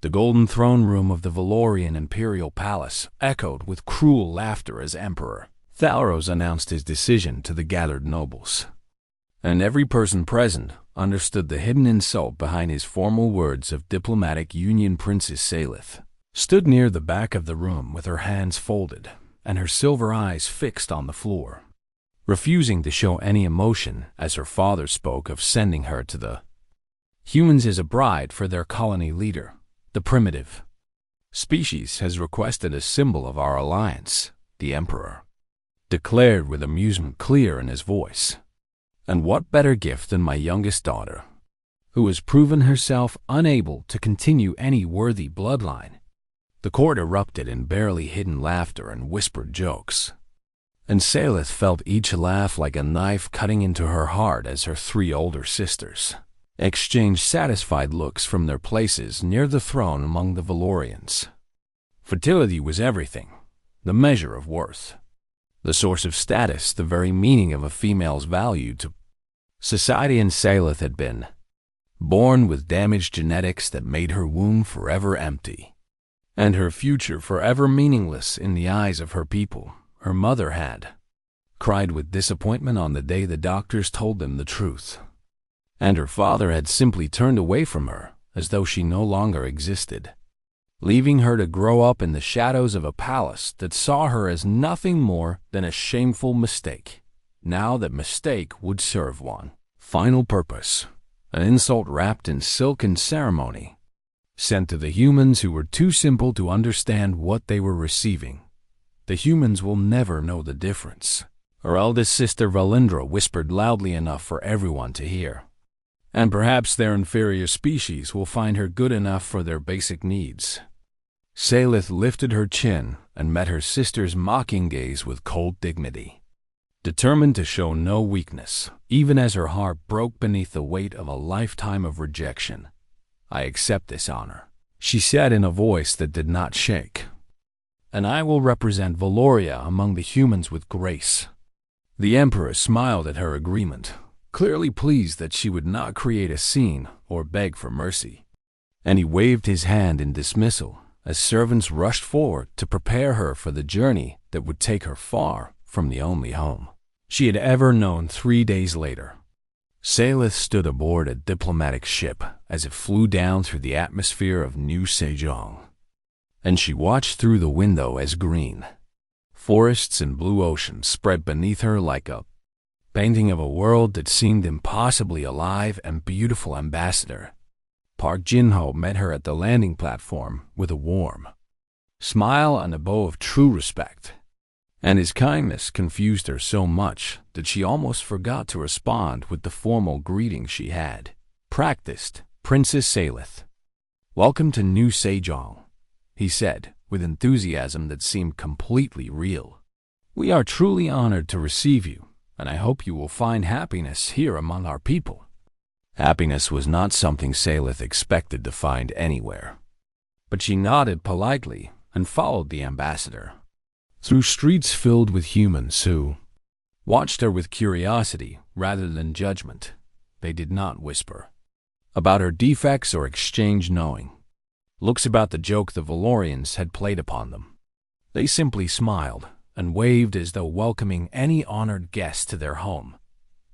The golden throne room of the Valorian imperial palace echoed with cruel laughter as Emperor Thalros announced his decision to the gathered nobles. And every person present understood the hidden insult behind his formal words of diplomatic union. Princess Salith stood near the back of the room with her hands folded and her silver eyes fixed on the floor, refusing to show any emotion as her father spoke of sending her to the humans as a bride for their colony leader. The primitive species has requested a symbol of our alliance, the Emperor declared with amusement clear in his voice. And what better gift than my youngest daughter, who has proven herself unable to continue any worthy bloodline? The court erupted in barely hidden laughter and whispered jokes, and Salith felt each laugh like a knife cutting into her heart as her three older sisters exchanged satisfied looks from their places near the throne among the Valorians. Fertility was everything, the measure of worth, the source of status, the very meaning of a female's value to society. And Salith had been born with damaged genetics that made her womb forever empty, and her future forever meaningless in the eyes of her people. Her mother had cried with disappointment on the day the doctors told them the truth, and her father had simply turned away from her as though she no longer existed, leaving her to grow up in the shadows of a palace that saw her as nothing more than a shameful mistake. Now that mistake would serve one final purpose, an insult wrapped in silken ceremony, sent to the humans who were too simple to understand what they were receiving. The humans will never know the difference. Her eldest sister Valindra whispered loudly enough for everyone to hear. And perhaps their inferior species will find her good enough for their basic needs. Salith lifted her chin and met her sister's mocking gaze with cold dignity, determined to show no weakness, even as her heart broke beneath the weight of a lifetime of rejection. I accept this honor, she said in a voice that did not shake, and I will represent Valoria among the humans with grace. The Emperor smiled at her agreement, clearly pleased that she would not create a scene or beg for mercy, and he waved his hand in dismissal as servants rushed forward to prepare her for the journey that would take her far from the only home she had ever known. 3 days later, Salith stood aboard a diplomatic ship as it flew down through the atmosphere of New Sejong, and she watched through the window as green forests and blue oceans spread beneath her like a painting of a world that seemed impossibly alive and beautiful. Ambassador Park Jinho met her at the landing platform with a warm smile and a bow of true respect, and his kindness confused her so much that she almost forgot to respond with the formal greeting she had practiced. Princess Salith, welcome to New Sejong, he said with enthusiasm that seemed completely real. We are truly honored to receive you, and I hope you will find happiness here among our people. Happiness was not something Salith expected to find anywhere, but she nodded politely and followed the ambassador through streets filled with humans who watched her with curiosity rather than judgment. They did not whisper about her defects or exchange knowing looks about the joke the Valorians had played upon them. They simply smiled and waved as though welcoming any honored guest to their home.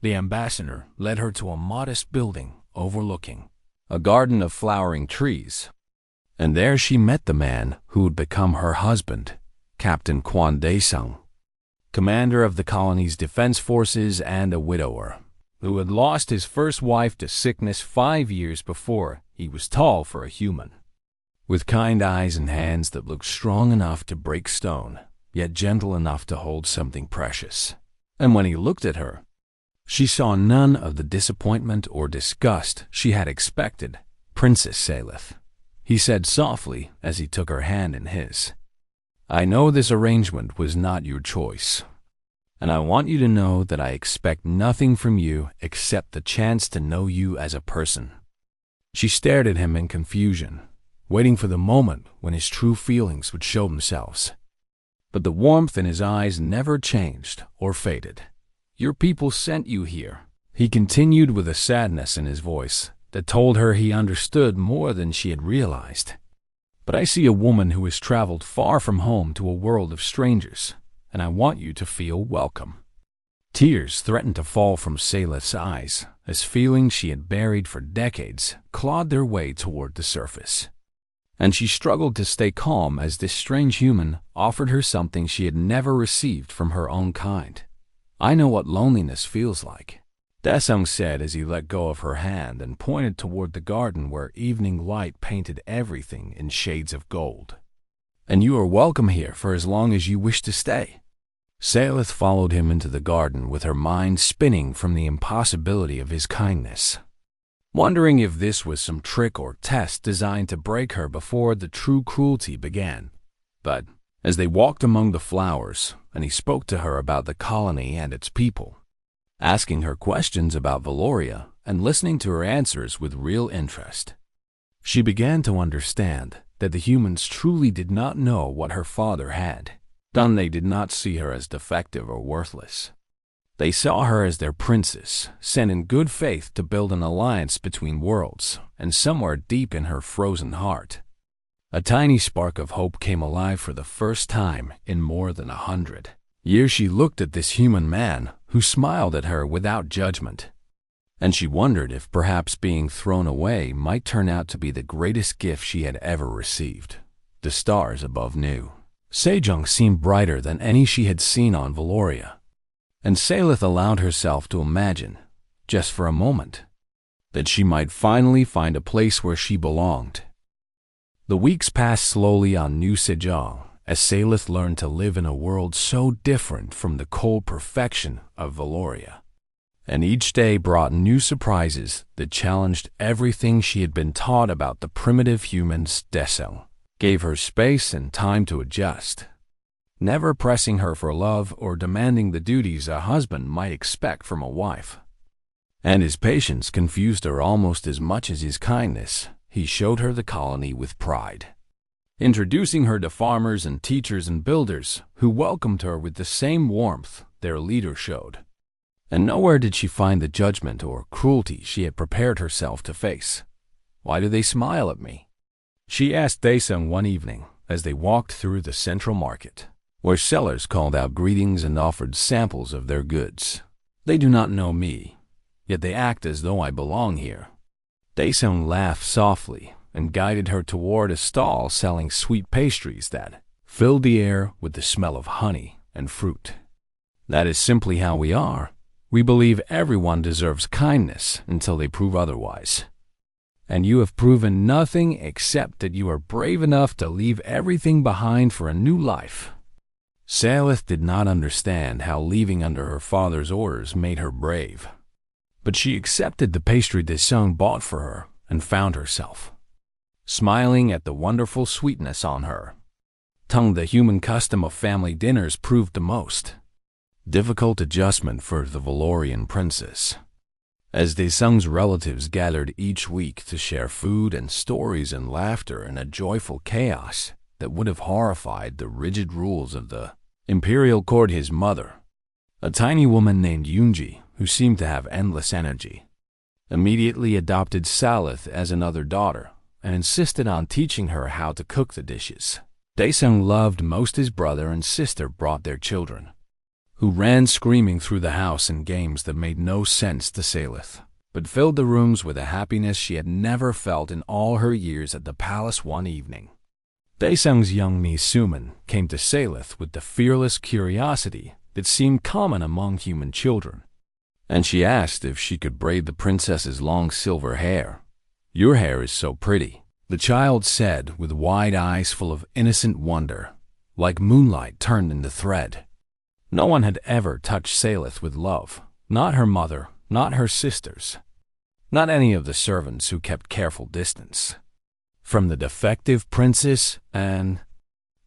The ambassador led her to a modest building overlooking a garden of flowering trees, and there she met the man who would become her husband, Captain Quan Daesung, commander of the colony's defense forces and a widower, who had lost his first wife to sickness 5 years before. He was tall for a human, with kind eyes and hands that looked strong enough to break stone, yet gentle enough to hold something precious. And when he looked at her, she saw none of the disappointment or disgust she had expected. Princess Salith, he said softly as he took her hand in his, I know this arrangement was not your choice, and I want you to know that I expect nothing from you except the chance to know you as a person. She stared at him in confusion, waiting for the moment when his true feelings would show themselves. But the warmth in his eyes never changed or faded. Your people sent you here, he continued with a sadness in his voice that told her he understood more than she had realized. But I see a woman who has traveled far from home to a world of strangers, and I want you to feel welcome." Tears threatened to fall from Saleth's eyes as feelings she had buried for decades clawed their way toward the surface. And she struggled to stay calm as this strange human offered her something she had never received from her own kind. "I know what loneliness feels like," Daesung said as he let go of her hand and pointed toward the garden where evening light painted everything in shades of gold. "And you are welcome here for as long as you wish to stay." Saleth followed him into the garden with her mind spinning from the impossibility of his kindness, wondering if this was some trick or test designed to break her before the true cruelty began. But as they walked among the flowers, and he spoke to her about the colony and its people, asking her questions about Valoria and listening to her answers with real interest, she began to understand that the humans truly did not know what her father had done. They did not see her as defective or worthless. They saw her as their princess, sent in good faith to build an alliance between worlds, and somewhere deep in her frozen heart, a tiny spark of hope came alive for the first time in more than 100 years. She looked at this human man who smiled at her without judgment, and she wondered if perhaps being thrown away might turn out to be the greatest gift she had ever received. The stars above knew Sejong seemed brighter than any she had seen on Valoria, and Saleth allowed herself to imagine, just for a moment, that she might finally find a place where she belonged. The weeks passed slowly on New Sejong as Saleth learned to live in a world so different from the cold perfection of Valoria. And each day brought new surprises that challenged everything she had been taught about the primitive humans. Daesung gave her space and time to adjust, never pressing her for love or demanding the duties a husband might expect from a wife. And his patience confused her almost as much as his kindness. He showed her the colony with pride, introducing her to farmers and teachers and builders who welcomed her with the same warmth their leader showed. And nowhere did she find the judgment or cruelty she had prepared herself to face. "Why do they smile at me?" she asked Daesung one evening as they walked through the central market, where sellers called out greetings and offered samples of their goods. "They do not know me, yet they act as though I belong here." Daesung laughed softly and guided her toward a stall selling sweet pastries that filled the air with the smell of honey and fruit. "That is simply how we are. We believe everyone deserves kindness until they prove otherwise. And you have proven nothing except that you are brave enough to leave everything behind for a new life." Saleth did not understand how leaving under her father's orders made her brave, but she accepted the pastry Daesung bought for her and found herself smiling at the wonderful sweetness on her tongue. The human custom of family dinners proved the most difficult adjustment for the Valorian princess, as Daesung's relatives gathered each week to share food and stories and laughter in a joyful chaos that would have horrified the rigid rules of the imperial court. His mother, a tiny woman named Yoonji, who seemed to have endless energy, immediately adopted Saleth as another daughter and insisted on teaching her how to cook the dishes Daesung loved most. His brother and sister brought their children, who ran screaming through the house in games that made no sense to Saleth, but filled the rooms with a happiness she had never felt in all her years at the palace. One evening, Daesung's young niece Suman came to Saleth with the fearless curiosity that seemed common among human children, and she asked if she could braid the princess's long silver hair. "Your hair is so pretty," the child said with wide eyes full of innocent wonder, like moonlight turned into thread. No one had ever touched Saleth with love, not her mother, not her sisters, not any of the servants who kept careful distance from the defective princess, and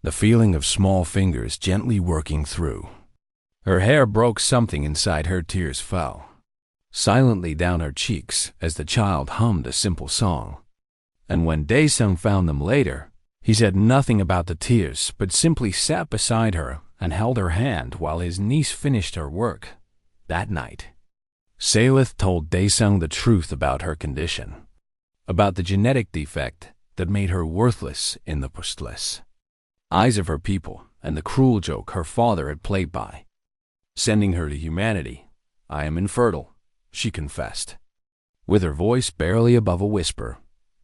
the feeling of small fingers gently working through her hair broke something inside her. Tears fell silently down her cheeks as the child hummed a simple song. And when Daesung found them later, he said nothing about the tears, but simply sat beside her and held her hand while his niece finished her work. That night, Saleth told Daesung the truth about her condition, about the genetic defect that made her worthless in the pustless eyes of her people and the cruel joke her father had played by sending her to humanity. "I am infertile," she confessed, with her voice barely above a whisper,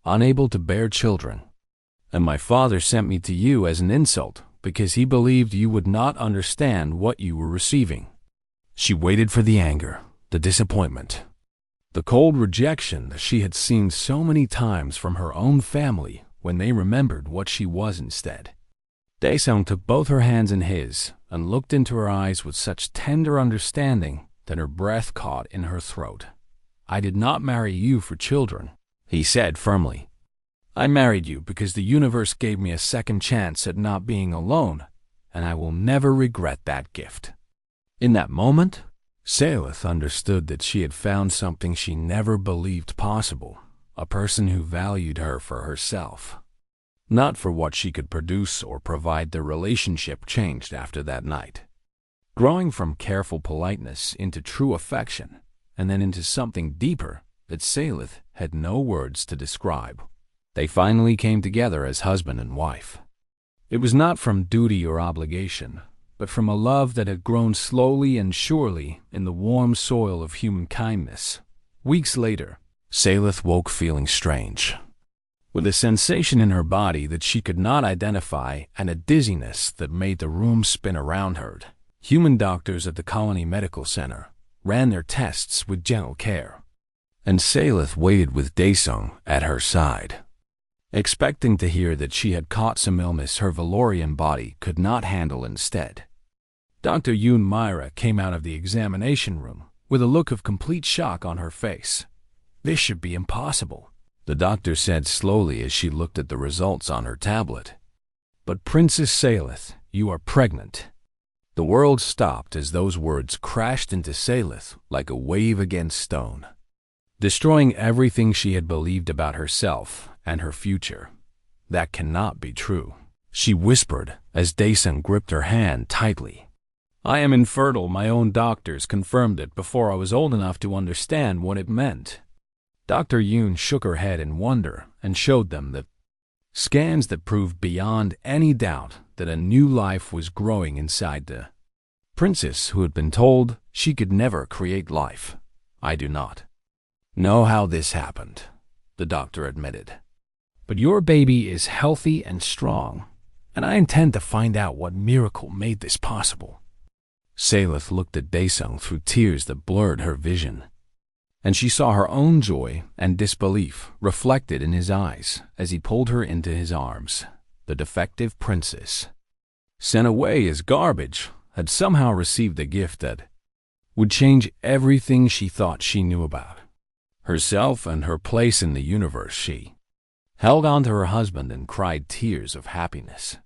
"unable to bear children. And my father sent me to you as an insult because he believed you would not understand what you were receiving." She waited for the anger, the disappointment, the cold rejection that she had seen so many times from her own family when they remembered what she was instead. Daesung took both her hands in his and looked into her eyes with such tender understanding that her breath caught in her throat. "I did not marry you for children," he said firmly. "I married you because the universe gave me a second chance at not being alone, and I will never regret that gift." In that moment, Saleth understood that she had found something she never believed possible, a person who valued her for herself, not for what she could produce or provide. The relationship changed after that night, growing from careful politeness into true affection, and then into something deeper that Saleth had no words to describe. They finally came together as husband and wife. It was not from duty or obligation, but from a love that had grown slowly and surely in the warm soil of human kindness. Weeks later, Saleth woke feeling strange, with a sensation in her body that she could not identify and a dizziness that made the room spin around her. Human doctors at the Colony Medical Center ran their tests with gentle care, and Saleth waited with Daesung at her side, expecting to hear that she had caught some illness her Valorian body could not handle instead. Dr. Yoon Myra came out of the examination room with a look of complete shock on her face. "This should be impossible," the doctor said slowly as she looked at the results on her tablet. "But Princess Saleth, you are pregnant." The world stopped as those words crashed into Saleth like a wave against stone, destroying everything she had believed about herself and her future. "That cannot be true," she whispered as Daesung gripped her hand tightly. "I am infertile. My own doctors confirmed it before I was old enough to understand what it meant." Dr. Yoon shook her head in wonder and showed them the scans that proved beyond any doubt that a new life was growing inside the princess who had been told she could never create life. "I do not know how this happened," the doctor admitted, "but your baby is healthy and strong, and I intend to find out what miracle made this possible." Saleth looked at Daesung through tears that blurred her vision, and she saw her own joy and disbelief reflected in his eyes as he pulled her into his arms. The defective princess, sent away as garbage, had somehow received a gift that would change everything she thought she knew about herself and her place in the universe. She held on to her husband and cried tears of happiness.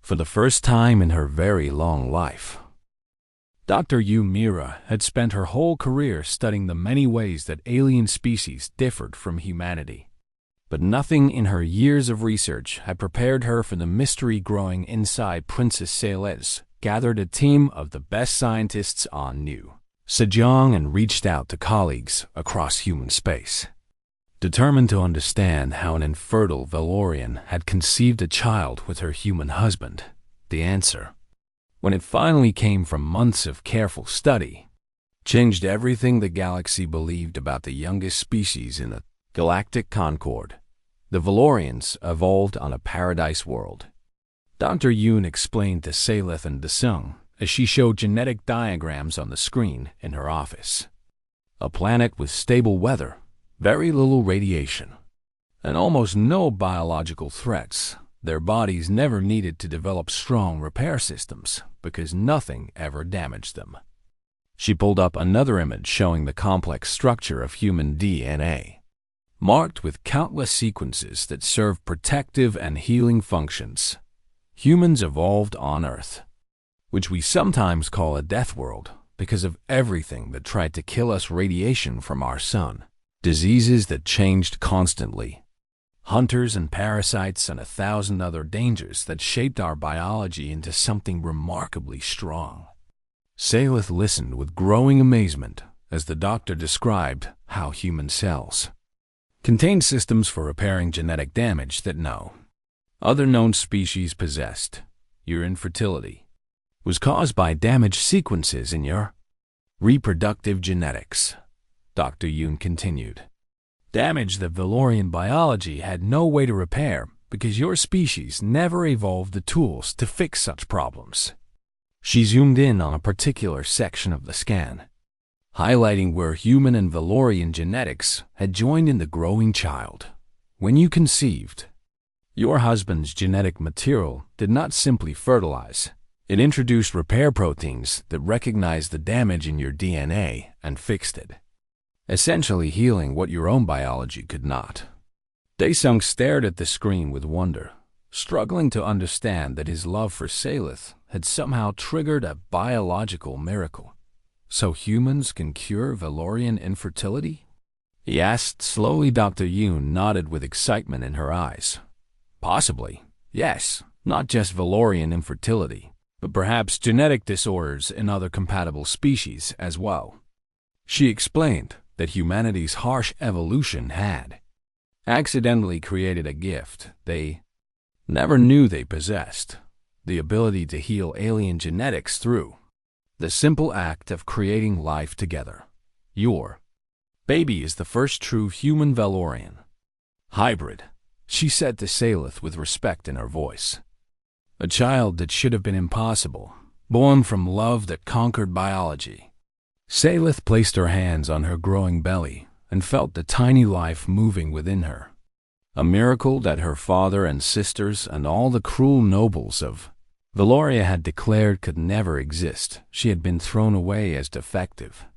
For the first time in her very long life, Dr. Yu Mira had spent her whole career studying the many ways that alien species differed from humanity. But nothing in her years of research had prepared her for the mystery growing inside Princess Saleth. Gathered a team of the best scientists on New Sejong and reached out to colleagues across human space, determined to understand how an infertile Valorian had conceived a child with her human husband. The answer, when it finally came from months of careful study, changed everything the galaxy believed about the youngest species in the Galactic Concord. The Valorians evolved on a paradise world. Dr. Yoon explained to Saleth and Daesung as she showed genetic diagrams on the screen in her office. A planet with stable weather, very little radiation, and almost no biological threats. Their bodies never needed to develop strong repair systems because nothing ever damaged them. She pulled up another image showing the complex structure of human DNA, marked with countless sequences that serve protective and healing functions. Humans evolved on Earth, which we sometimes call a death world because of everything that tried to kill us: radiation from our sun, diseases that changed constantly, hunters and parasites, and 1,000 other dangers that shaped our biology into something remarkably strong. Saleth listened with growing amazement as the doctor described how human cells contained systems for repairing genetic damage that no other known species possessed. Your infertility was caused by damaged sequences in your reproductive genetics, Dr. Yoon continued. Damage that Valorian biology had no way to repair because your species never evolved the tools to fix such problems. She zoomed in on a particular section of the scan, highlighting where human and Valorian genetics had joined in the growing child. When you conceived, your husband's genetic material did not simply fertilize. It introduced repair proteins that recognized the damage in your DNA and fixed it, essentially healing what your own biology could not. Daesung stared at the screen with wonder, struggling to understand that his love for Salith had somehow triggered a biological miracle. So humans can cure Valorian infertility? He asked slowly. Dr. Yoon nodded with excitement in her eyes. Possibly, yes, not just Valorian infertility, but perhaps genetic disorders in other compatible species as well. She explained that humanity's harsh evolution had accidentally created a gift they never knew they possessed, the ability to heal alien genetics through the simple act of creating life together. Your baby is the first true human Valorian hybrid, she said to Salith with respect in her voice. A child that should have been impossible, born from love that conquered biology. Salith placed her hands on her growing belly and felt the tiny life moving within her. A miracle that her father and sisters and all the cruel nobles of Valoria had declared could never exist. She had been thrown away as defective,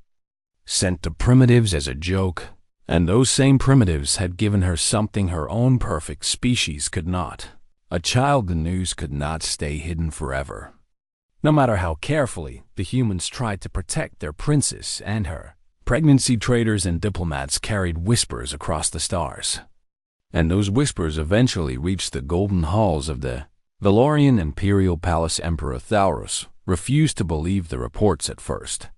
sent to primitives as a joke, and those same primitives had given her something her own perfect species could not. A child the news could not stay hidden forever. No matter how carefully the humans tried to protect their princess and her, pregnancy traders and diplomats carried whispers across the stars. And those whispers eventually reached the golden halls of the Valorian Imperial Palace. Emperor Thalros refused to believe the reports at first,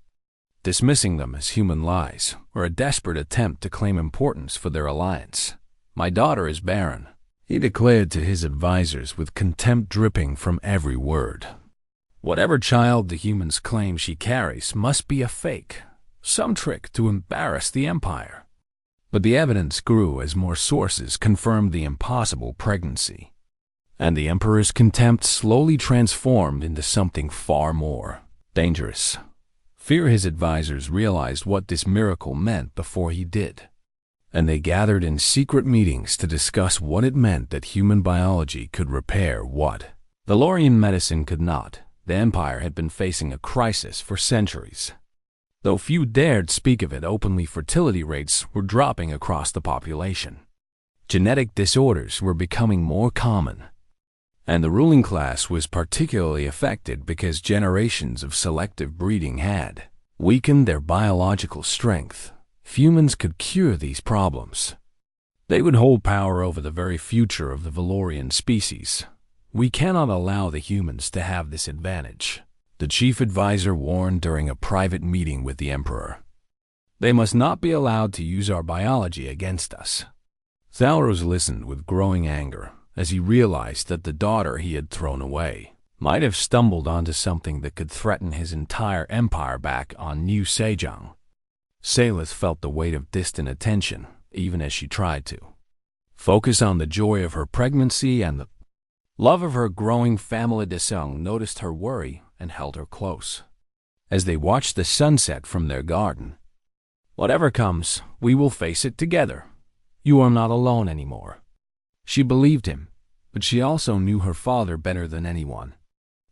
dismissing them as human lies or a desperate attempt to claim importance for their alliance. My daughter is barren, he declared to his advisors with contempt dripping from every word. Whatever child the humans claim she carries must be a fake, some trick to embarrass the Empire. But the evidence grew as more sources confirmed the impossible pregnancy, and the Emperor's contempt slowly transformed into something far more dangerous. Fear. His advisors realized what this miracle meant before he did, and they gathered in secret meetings to discuss what it meant that human biology could repair what Valorian medicine could not. The Empire had been facing a crisis for centuries. Though few dared speak of it openly, fertility rates were dropping across the population. Genetic disorders were becoming more common, and the ruling class was particularly affected because generations of selective breeding had weakened their biological strength. If humans could cure these problems, they would hold power over the very future of the Valorian species. We cannot allow the humans to have this advantage, the chief advisor warned during a private meeting with the Emperor. They must not be allowed to use our biology against us. Thalros listened with growing anger as he realized that the daughter he had thrown away might have stumbled onto something that could threaten his entire empire back on New Sejong. Salith felt the weight of distant attention, even as she tried to focus on the joy of her pregnancy and the love of her growing family. Daesung noticed her worry and held her close as they watched the sunset from their garden. Whatever comes, we will face it together. You are not alone anymore. She believed him, but she also knew her father better than anyone,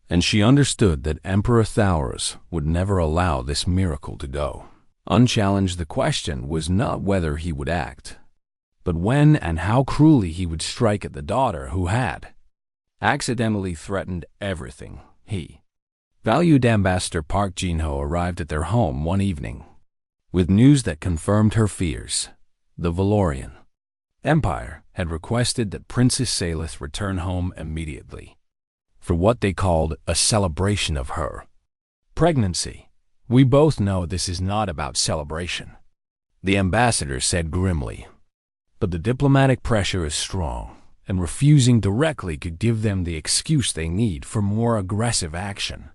and she understood that Emperor Thalros would never allow this miracle to go unchallenged. The question was not whether he would act, but when and how cruelly he would strike at the daughter who had accidentally threatened everything he valued. Ambassador Park Jin-ho arrived at their home one evening with news that confirmed her fears. The Valorian Empire had requested that Princess Salith return home immediately for what they called a celebration of her pregnancy. We both know this is not about celebration, the ambassador said grimly. But the diplomatic pressure is strong, and refusing directly could give them the excuse they need for more aggressive action.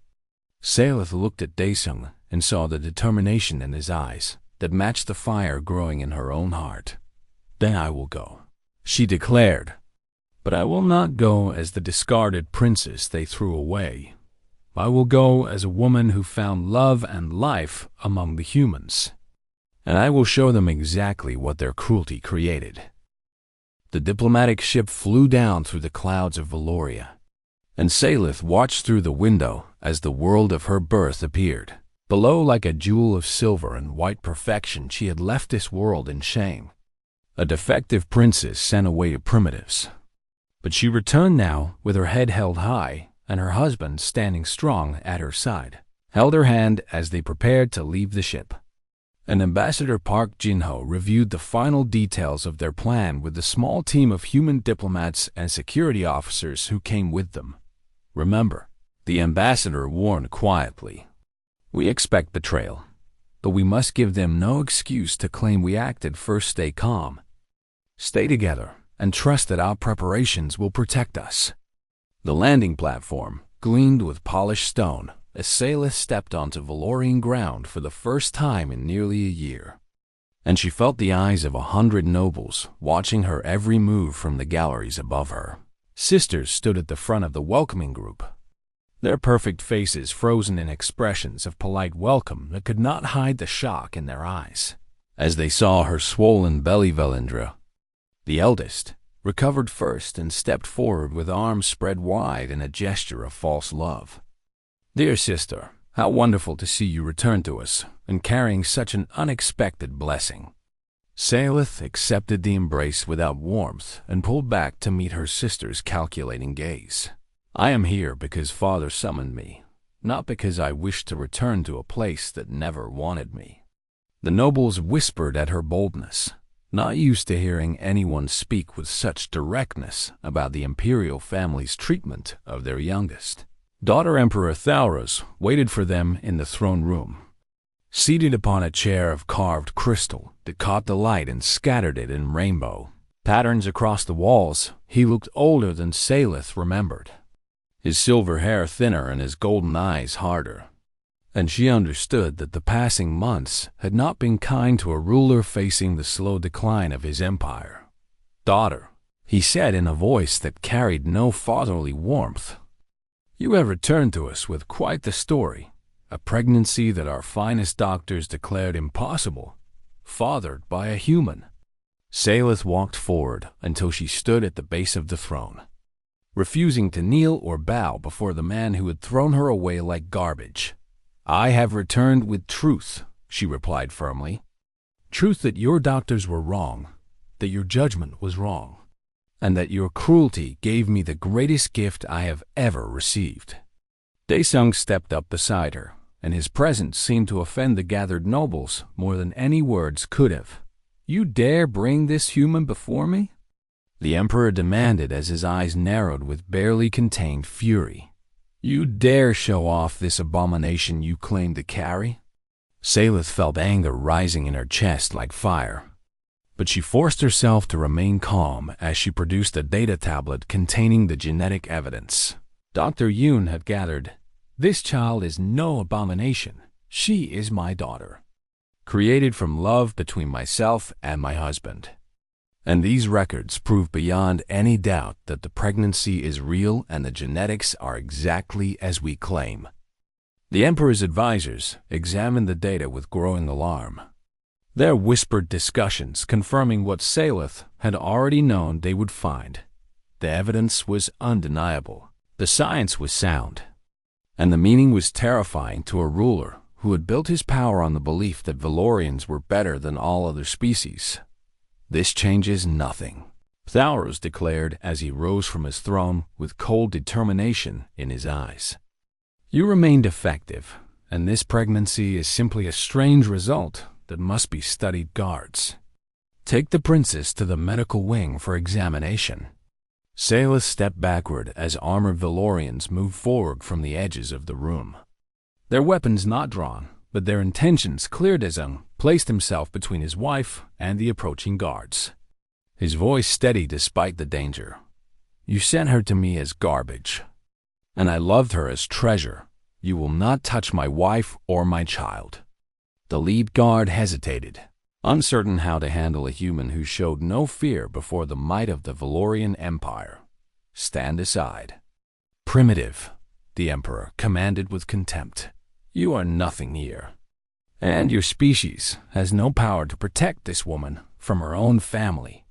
Salith looked at Daesung and saw the determination in his eyes that matched the fire growing in her own heart. "Then I will go," she declared. "But I will not go as the discarded princess they threw away. I will go as a woman who found love and life among the humans. And I will show them exactly what their cruelty created." The diplomatic ship flew down through the clouds of Valoria, and Salith watched through the window as the world of her birth appeared. Below, like a jewel of silver and white perfection, she had left this world in shame. A defective princess sent away to primitives. But she returned now with her head held high, and her husband, standing strong at her side, held her hand as they prepared to leave the ship. And Ambassador Park Jin-ho reviewed the final details of their plan with the small team of human diplomats and security officers who came with them. "Remember," the ambassador warned quietly, "we expect betrayal, but we must give them no excuse to claim we acted first. Stay calm. Stay together and trust that our preparations will protect us." The landing platform gleamed with polished stone as Salith stepped onto Valorian ground for the first time in nearly a year. And she felt the eyes of 100 nobles watching her every move from the galleries above her. Sisters stood at the front of the welcoming group, their perfect faces frozen in expressions of polite welcome that could not hide the shock in their eyes. As they saw her swollen belly, Valindra, the eldest, recovered first and stepped forward with arms spread wide in a gesture of false love. "Dear sister, how wonderful to see you return to us, and carrying such an unexpected blessing." Salith accepted the embrace without warmth and pulled back to meet her sister's calculating gaze. "I am here because Father summoned me, not because I wished to return to a place that never wanted me." The nobles whispered at her boldness, not used to hearing anyone speak with such directness about the imperial family's treatment of their youngest. Daughter Emperor Thalros waited for them in the throne room, seated upon a chair of carved crystal that caught the light and scattered it in rainbow patterns across the walls. He looked older than Salith remembered, his silver hair thinner and his golden eyes harder. And she understood that the passing months had not been kind to a ruler facing the slow decline of his empire. "Daughter," he said in a voice that carried no fatherly warmth, "you have returned to us with quite the story. A pregnancy that our finest doctors declared impossible, fathered by a human." Salith walked forward until she stood at the base of the throne, refusing to kneel or bow before the man who had thrown her away like garbage. "I have returned with truth," she replied firmly. "Truth that your doctors were wrong, that your judgment was wrong, and that your cruelty gave me the greatest gift I have ever received." Daesung stepped up beside her, and his presence seemed to offend the gathered nobles more than any words could have. "You dare bring this human before me?" the emperor demanded as his eyes narrowed with barely contained fury. "You dare show off this abomination you claim to carry?" Salith felt anger rising in her chest like fire, but she forced herself to remain calm as she produced a data tablet containing the genetic evidence. Dr. Yoon had gathered, "This child is no abomination. She is my daughter, created from love between myself and my husband. And these records prove beyond any doubt that the pregnancy is real and the genetics are exactly as we claim." The emperor's advisors examined the data with growing alarm, their whispered discussions confirming what Salith had already known they would find. The evidence was undeniable, the science was sound, and the meaning was terrifying to a ruler who had built his power on the belief that Valorians were better than all other species. "This changes nothing," Thalros declared as he rose from his throne with cold determination in his eyes. "You remain defective, and this pregnancy is simply a strange result that must be studied. Guards, take the princess to the medical wing for examination." Salith stepped backward as armored Valorians moved forward from the edges of the room, their weapons not drawn, but their intentions clear. Daesung placed himself between his wife and the approaching guards. his voice steady despite the danger. "You sent her to me as garbage, and I loved her as treasure. You will not touch my wife or my child." The lead guard hesitated, uncertain how to handle a human who showed no fear before the might of the Valorian Empire. "Stand aside." "Primitive," the Emperor commanded with contempt. "You are nothing here. And your species has no power to protect this woman from her own family."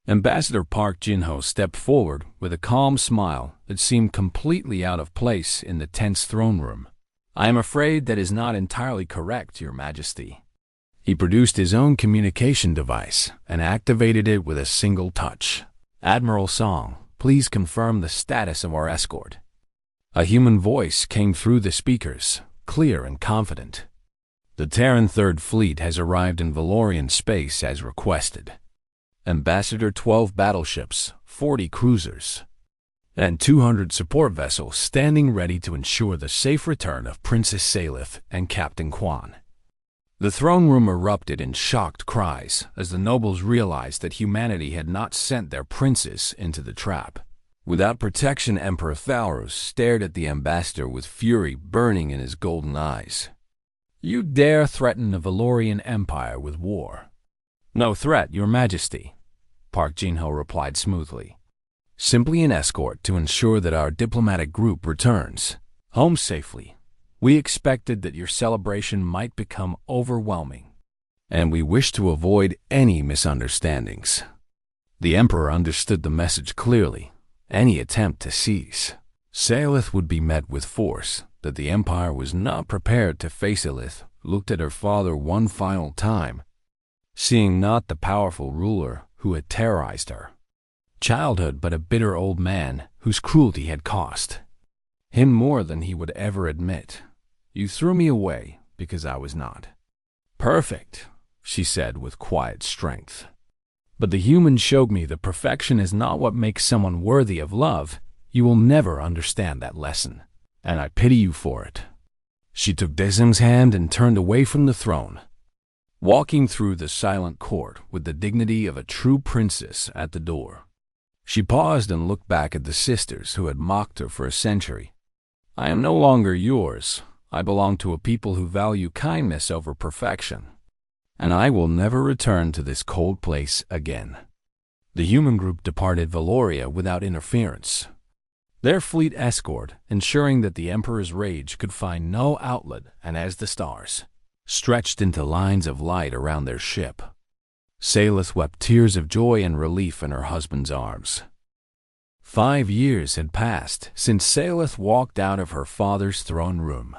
Ambassador Park Jin-ho stepped forward with a calm smile that seemed completely out of place in the tense throne room. "I am afraid that is not entirely correct, Your Majesty." He produced his own communication device and activated it with a single touch. "Admiral Song, please confirm the status of our escort." A human voice came through the speakers, clear and confident. "The Terran Third Fleet has arrived in Valorian space as requested. Ambassador 12 battleships, 40 cruisers, and 200 support vessels standing ready to ensure the safe return of Princess Salith and Captain Kwan." The throne room erupted in shocked cries as the nobles realized that humanity had not sent their princess into the trap. Without protection, Emperor Thalros stared at the ambassador with fury burning in his golden eyes. "You dare threaten the Valorian Empire with war?" "No threat, Your Majesty," Park Jin-ho replied smoothly. "Simply an escort to ensure that our diplomatic group returns home safely. We expected that your celebration might become overwhelming, and we wish to avoid any misunderstandings." The Emperor understood the message clearly. Any attempt to seize Salith would be met with force that the Empire was not prepared to face. Salith looked at her father one final time, seeing not the powerful ruler who had terrorized her childhood, but a bitter old man whose cruelty had cost him more than he would ever admit. "You threw me away because I was not perfect," she said with quiet strength. "But the humans showed me that perfection is not what makes someone worthy of love. You will never understand that lesson, and I pity you for it." She took Desim's hand and turned away from the throne, walking through the silent court with the dignity of a true princess at the door. She paused and looked back at the sisters who had mocked her for a century. "I am no longer yours. I belong to a people who value kindness over perfection, and I will never return to this cold place again." The human group departed Valoria without interference, their fleet escort ensuring that the Emperor's rage could find no outlet, and as the stars stretched into lines of light around their ship, Salith wept tears of joy and relief in her husband's arms. 5 years had passed since Salith walked out of her father's throne room,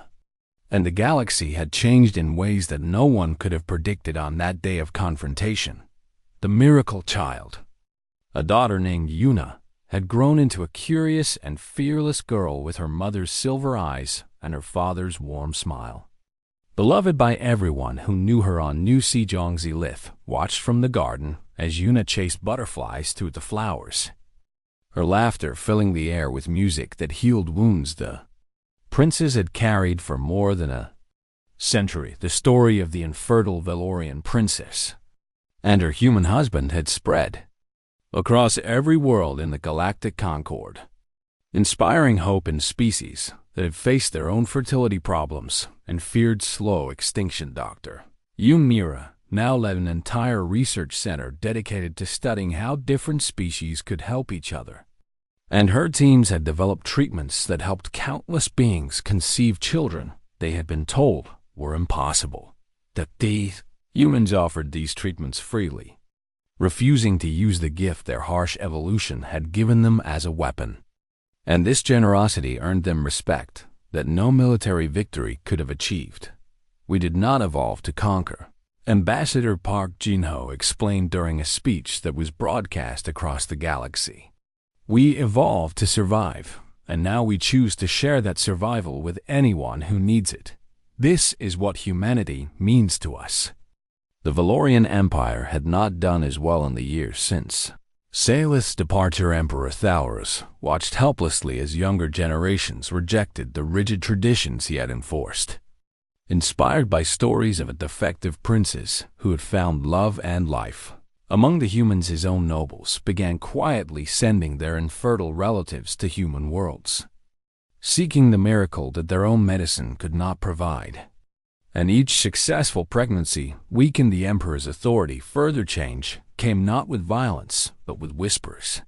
and the galaxy had changed in ways that no one could have predicted on that day of confrontation. The miracle child, a daughter named Yuna, had grown into a curious and fearless girl with her mother's silver eyes and her father's warm smile. Beloved by everyone who knew her on New Sejong Lith watched from the garden as Yuna chased butterflies through the flowers, her laughter filling the air with music that healed wounds the princess had carried for more than a century. The story of the infertile Valorian princess and her human husband had spread across every world in the Galactic Concord, inspiring hope in species that had faced their own fertility problems and feared slow extinction. Dr. Yoon Mira now led an entire research center dedicated to studying how different species could help each other, and her teams had developed treatments that helped countless beings conceive children they had been told were impossible. That these humans offered these treatments freely, refusing to use the gift their harsh evolution had given them as a weapon. And this generosity earned them respect that no military victory could have achieved. "We did not evolve to conquer," Ambassador Park Jin-ho explained during a speech that was broadcast across the galaxy. "We evolved to survive, and now we choose to share that survival with anyone who needs it. This is what humanity means to us." The Valorian Empire had not done as well in the years since Salith's departure. Emperor Thalros watched helplessly as younger generations rejected the rigid traditions he had enforced. Inspired by stories of a defective princess who had found love and life, Among the humans, his own nobles began quietly sending their infertile relatives to human worlds, seeking the miracle that their own medicine could not provide. And each successful pregnancy weakened the emperor's authority. Further change came not with violence, but with whispers.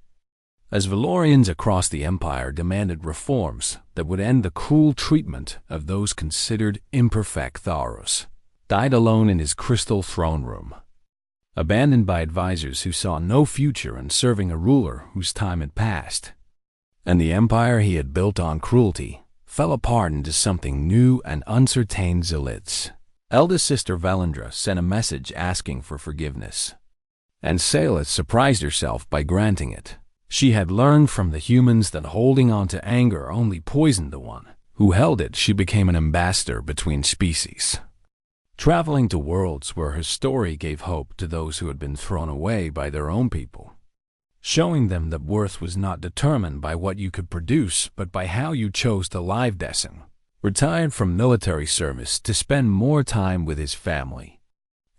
As Valorians across the empire demanded reforms that would end the cruel treatment of those considered imperfect, Tharos died alone in his crystal throne room, abandoned by advisors who saw no future in serving a ruler whose time had passed. And the empire he had built on cruelty fell apart into something new and uncertain. Zilith's eldest sister Valendra sent a message asking for forgiveness, and Salith surprised herself by granting it. She had learned from the humans that holding on to anger only poisoned the one who held it. She became an ambassador between species, traveling to worlds where her story gave hope to those who had been thrown away by their own people, showing them that worth was not determined by what you could produce, but by how you chose to live. Dessen retired from military service to spend more time with his family,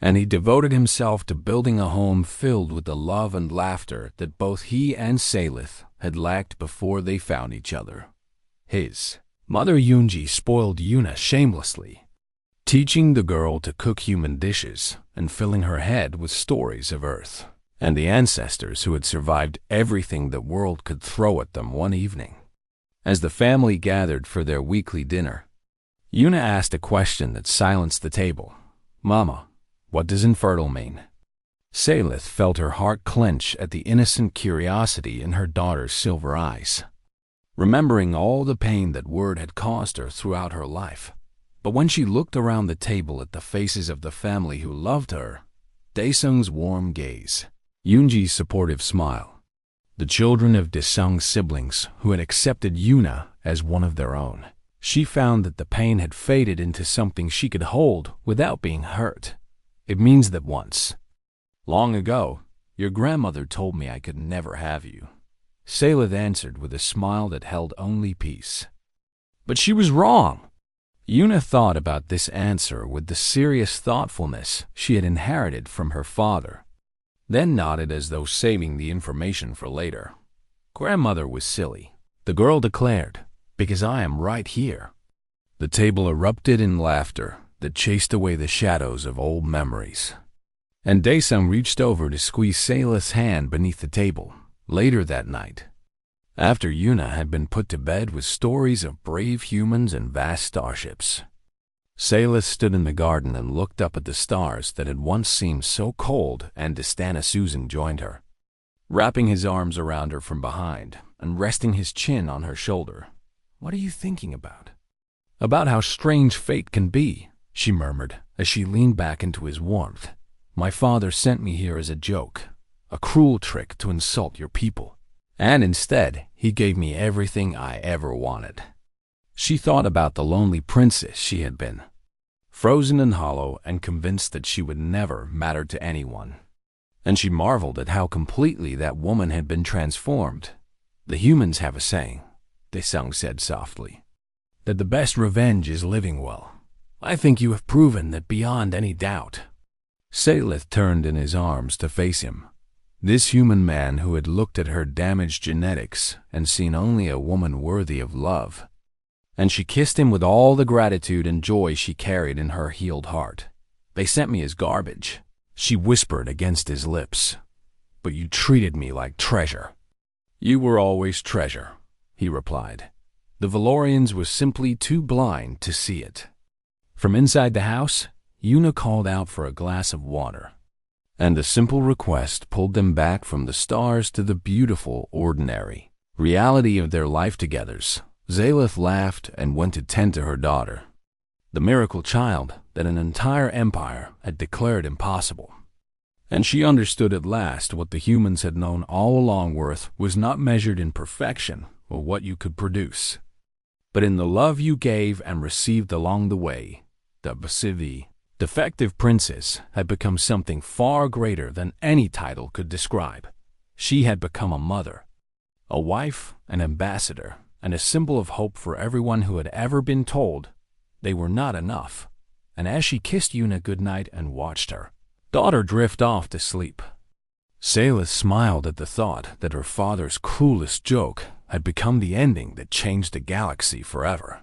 and he devoted himself to building a home filled with the love and laughter that both he and Salith had lacked before they found each other. His mother Yunji spoiled Yuna shamelessly, teaching the girl to cook human dishes and filling her head with stories of Earth and the ancestors who had survived everything the world could throw at them. One evening, as the family gathered for their weekly dinner, Yuna asked a question that silenced the table. "Mama, what does infertile mean?" Salith felt her heart clench at the innocent curiosity in her daughter's silver eyes, remembering all the pain that word had caused her throughout her life. But when she looked around the table at the faces of the family who loved her, Daesung's warm gaze, Yunji's supportive smile, the children of Daesung's siblings who had accepted Yuna as one of their own, she found that the pain had faded into something she could hold without being hurt. "It means that once, long ago, your grandmother told me I could never have you," Salith answered with a smile that held only peace. But she was wrong. Yuna thought about this answer with the serious thoughtfulness she had inherited from her father, then nodded as though saving the information for later. "Grandmother was silly," the girl declared, "because I am right here." The table erupted in laughter that chased away the shadows of old memories, and Daesung reached over to squeeze Salith's hand beneath the table. Later that night, after Yuna had been put to bed with stories of brave humans and vast starships, Salith stood in the garden and looked up at the stars that had once seemed so cold, and Distana Susan joined her, wrapping his arms around her from behind and resting his chin on her shoulder. "What are you thinking about?" "About how strange fate can be," she murmured as she leaned back into his warmth. "My father sent me here as a joke, a cruel trick to insult your people. And instead, he gave me everything I ever wanted." She thought about the lonely princess she had been, frozen and hollow and convinced that she would never matter to anyone. And she marveled at how completely that woman had been transformed. "The humans have a saying," Daesung said softly, "that the best revenge is living well. I think you have proven that beyond any doubt." Salith turned in his arms to face him, this human man who had looked at her damaged genetics and seen only a woman worthy of love. And she kissed him with all the gratitude and joy she carried in her healed heart. "They sent me as garbage," she whispered against his lips, "but you treated me like treasure." "You were always treasure," he replied. The Valorians were simply too blind to see it. From inside the house, Yuna called out for a glass of water, and the simple request pulled them back from the stars to the beautiful, ordinary reality of their life together. Salith laughed and went to tend to her daughter, the miracle child that an entire empire had declared impossible. And she understood at last what the humans had known all along: worth was not measured in perfection or what you could produce, but in the love you gave and received along the way. The Basivi, defective princess, had become something far greater than any title could describe. She had become a mother, a wife, an ambassador, and a symbol of hope for everyone who had ever been told they were not enough. And as she kissed Yuna goodnight and watched her daughter drift off to sleep, Sayla smiled at the thought that her father's cruelest joke had become the ending that changed the galaxy forever.